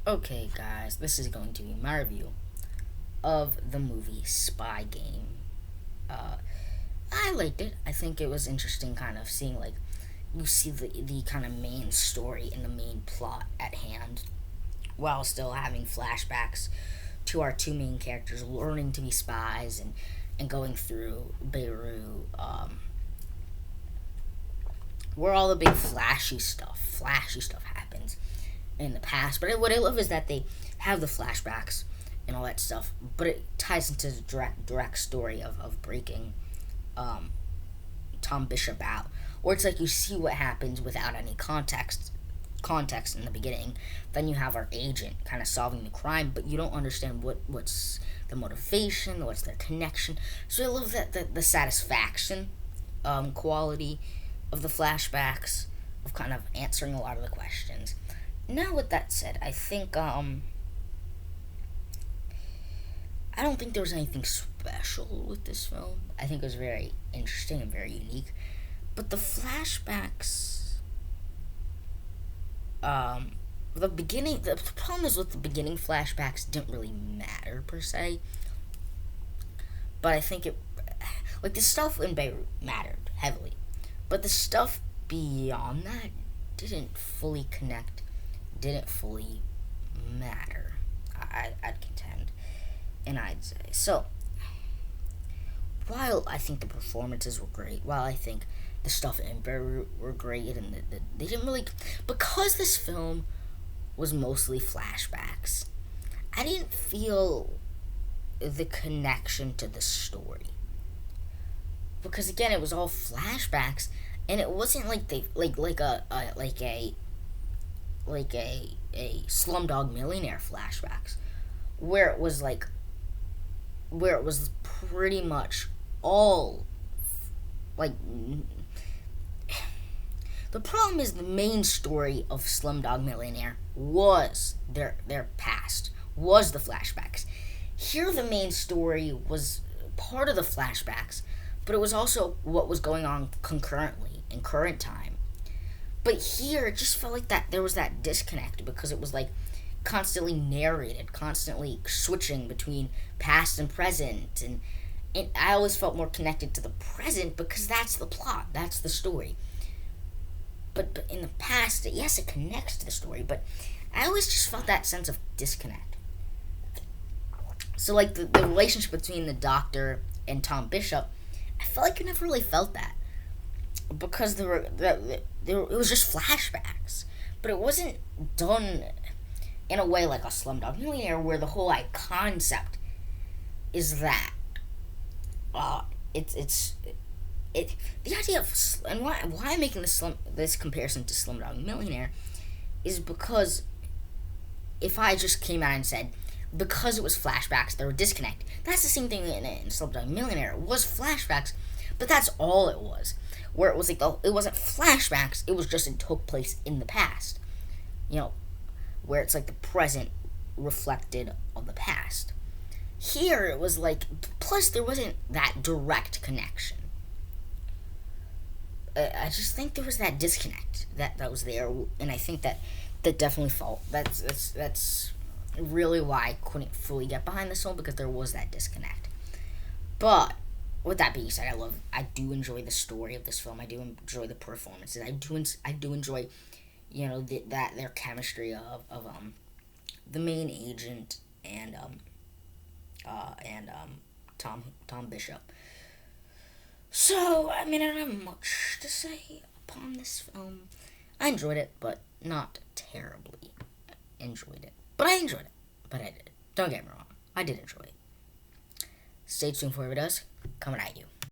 Okay, guys, this is going to be my review of the movie Spy Game. Uh, I liked it. I think it was interesting, kind of seeing you see the kind of main story and the main plot at hand, while still having flashbacks to our two main characters learning to be spies and going through Beirut, where all the big flashy stuff happens in the past. But what I love is that they have the flashbacks and all that stuff, but it ties into the direct story of breaking um, Tom Bishop out. Or it's like you see what happens without any context in the beginning. Then you have our agent kind of solving the crime, but you don't understand what's the motivation, what's their connection. So I love that the satisfaction quality of the flashbacks, of kind of answering a lot of the questions. Now, with that said, I think I don't think there was anything special with this film. I think it was very interesting and very unique. But the flashbacks, the problem is with the beginning flashbacks didn't really matter per se. But I think like the stuff in Beirut mattered heavily. But the stuff beyond that didn't fully connect, didn't fully matter. I'd contend. And I'd say. So, while I think the performances were great, while I think the stuff in Beirut were great, and they didn't really. Because this film was mostly flashbacks, I didn't feel the connection to the story. Because again, it was all flashbacks, and it wasn't like they like a Slumdog Millionaire flashbacks, where it was where it was pretty much all like the problem is the main story of Slumdog Millionaire was their past, was the flashbacks. Here the main story was part of the flashbacks, but it was also what was going on concurrently in current time. But here it just felt like that there was that disconnect because it was like constantly narrated, constantly switching between past and present, and I always felt more connected to the present because that's the plot, that's the story. But in the past, yes, it connects to the story, but I always just felt that sense of disconnect. So like the relationship between the Doctor and Tom Bishop, I felt like I never really felt that because it was just flashbacks, but it wasn't done in a way like a Slumdog Millionaire where the whole concept is that uh, it's it the idea of and why I'm making this comparison to Slumdog Millionaire is because if I just came out and said because it was flashbacks there were disconnect, that's the same thing in Slumdog Millionaire. It was flashbacks, but that's all it was. Where it was like it wasn't flashbacks, it was just it took place in the past. You know, where it's like the present reflected of the past. Here it was like plus there wasn't that direct connection. I just think there was that disconnect that was there, and I think that definitely felt that's really why I couldn't fully get behind this film because there was that disconnect. But with that being said, I do enjoy the story of this film. I do enjoy the performances. I do enjoy, that their chemistry of the main agent and Tom Bishop. So, I mean, I don't have much to say upon this film. I enjoyed it, but not terribly enjoyed it. But I enjoyed it. But I did. Don't get me wrong. I did enjoy it. Stay tuned for what it does. Coming at you.